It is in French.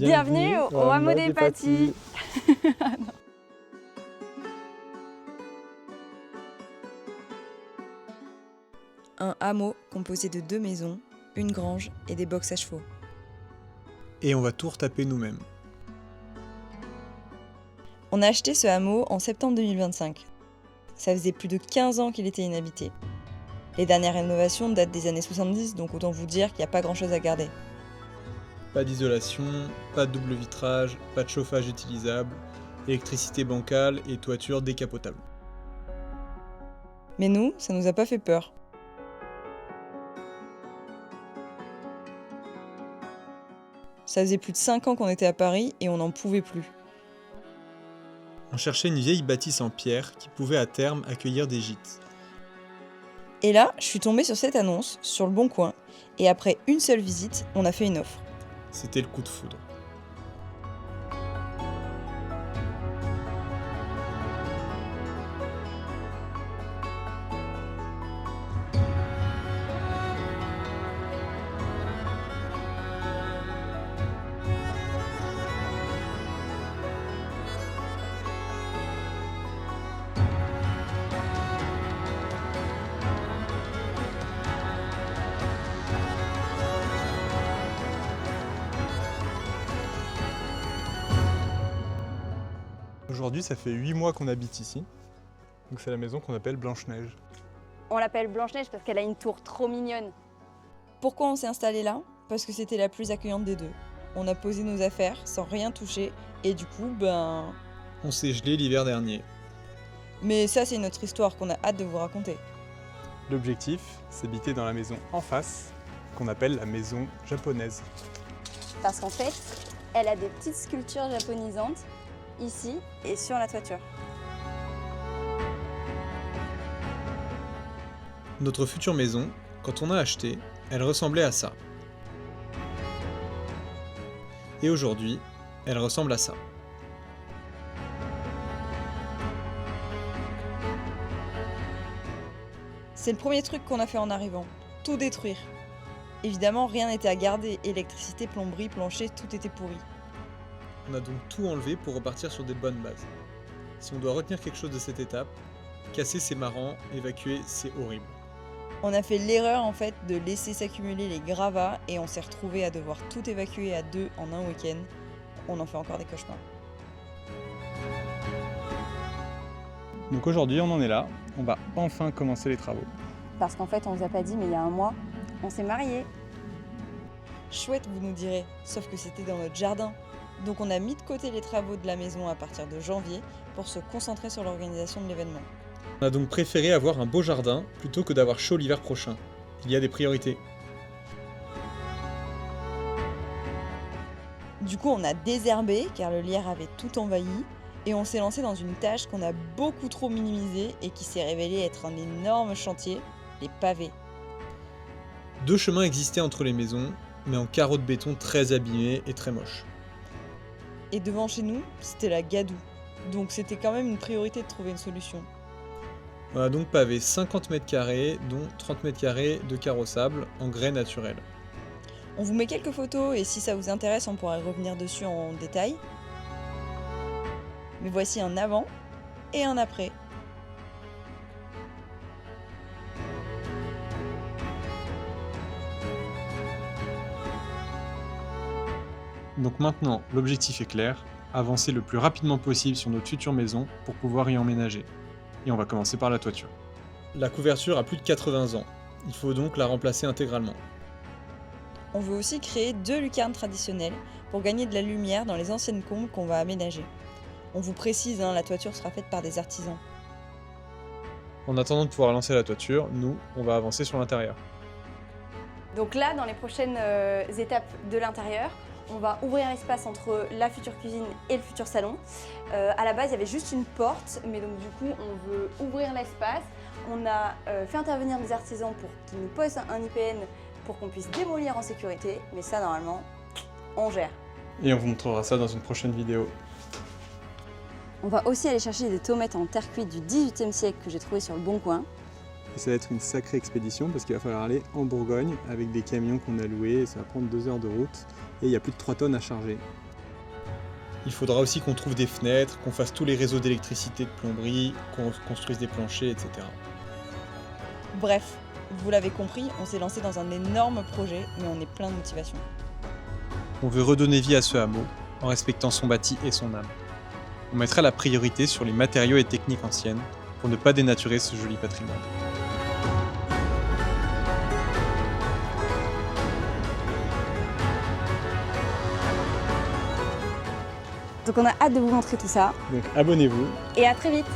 Bienvenue au hameau des Patis. Un hameau composé de 2 maisons, une grange et des boxes à chevaux. Et on va tout retaper nous-mêmes. On a acheté ce hameau en septembre 2025. Ça faisait plus de 15 ans qu'il était inhabité. Les dernières rénovations datent des années 70, donc autant vous dire qu'il n'y a pas grand-chose à garder. Pas d'isolation, pas de double vitrage, pas de chauffage utilisable, électricité bancale et toiture décapotable. Mais nous, ça nous a pas fait peur. Ça faisait plus de 5 ans qu'on était à Paris et on n'en pouvait plus. On cherchait une vieille bâtisse en pierre qui pouvait à terme accueillir des gîtes. Et là, je suis tombée sur cette annonce, sur le Bon Coin, et après une seule visite, on a fait une offre. C'était le coup de foudre. Aujourd'hui, ça fait 8 mois qu'on habite ici. Donc c'est la maison qu'on appelle Blanche-Neige. On l'appelle Blanche-Neige parce qu'elle a une tour trop mignonne. Pourquoi on s'est installé là ? Parce que c'était la plus accueillante des deux. On a posé nos affaires sans rien toucher et du coup, On s'est gelé l'hiver dernier. Mais ça, c'est une autre histoire qu'on a hâte de vous raconter. L'objectif, c'est d'habiter dans la maison en face, qu'on appelle la maison japonaise. Parce qu'en fait, elle a des petites sculptures japonisantes ici et sur la toiture. Notre future maison, quand on a acheté, elle ressemblait à ça. Et aujourd'hui, elle ressemble à ça. C'est le premier truc qu'on a fait en arrivant, tout détruire. Évidemment, rien n'était à garder, électricité, plomberie, plancher, tout était pourri. On a donc tout enlevé pour repartir sur des bonnes bases. Si on doit retenir quelque chose de cette étape, casser c'est marrant, évacuer c'est horrible. On a fait l'erreur en fait de laisser s'accumuler les gravats et on s'est retrouvé à devoir tout évacuer à 2 en un week-end. On en fait encore des cauchemars. Donc aujourd'hui, on en est là, on va enfin commencer les travaux. Parce qu'en fait, on vous a pas dit, mais il y a un mois, on s'est mariés. Chouette, vous nous direz, sauf que c'était dans notre jardin. Donc on a mis de côté les travaux de la maison à partir de janvier pour se concentrer sur l'organisation de l'événement. On a donc préféré avoir un beau jardin plutôt que d'avoir chaud l'hiver prochain. Il y a des priorités. Du coup, on a désherbé car le lierre avait tout envahi et on s'est lancé dans une tâche qu'on a beaucoup trop minimisée et qui s'est révélée être un énorme chantier, les pavés. 2 chemins existaient entre les maisons, mais en carreaux de béton très abîmés et très moches. Et devant chez nous, c'était la gadoue. Donc c'était quand même une priorité de trouver une solution. On a donc pavé 50 m², dont 30 m² de carreau sable en grès naturel. On vous met quelques photos et si ça vous intéresse, on pourra revenir dessus en détail. Mais voici un avant et un après. Donc maintenant, l'objectif est clair, avancer le plus rapidement possible sur notre future maison pour pouvoir y emménager. Et on va commencer par la toiture. La couverture a plus de 80 ans, il faut donc la remplacer intégralement. On veut aussi créer 2 lucarnes traditionnelles pour gagner de la lumière dans les anciennes combles qu'on va aménager. On vous précise, la toiture sera faite par des artisans. En attendant de pouvoir lancer la toiture, nous, on va avancer sur l'intérieur. Donc là, dans les prochaines étapes de l'intérieur, on va ouvrir l'espace entre la future cuisine et le futur salon. À la base, il y avait juste une porte, mais donc du coup, on veut ouvrir l'espace. On a fait intervenir des artisans pour qu'ils nous posent un IPN pour qu'on puisse démolir en sécurité, mais ça, normalement, on gère. Et on vous montrera ça dans une prochaine vidéo. On va aussi aller chercher des tomates en terre cuite du XVIIIe siècle que j'ai trouvées sur le Bon Coin. Et ça va être une sacrée expédition parce qu'il va falloir aller en Bourgogne avec des camions qu'on a loués, et ça va prendre 2 heures de route et il y a plus de 3 tonnes à charger. Il faudra aussi qu'on trouve des fenêtres, qu'on fasse tous les réseaux d'électricité, de plomberie, qu'on construise des planchers, etc. Bref, vous l'avez compris, on s'est lancé dans un énorme projet, mais on est plein de motivation. On veut redonner vie à ce hameau en respectant son bâti et son âme. On mettra la priorité sur les matériaux et techniques anciennes pour ne pas dénaturer ce joli patrimoine. Donc on a hâte de vous montrer tout ça Donc abonnez-vous. et à très vite.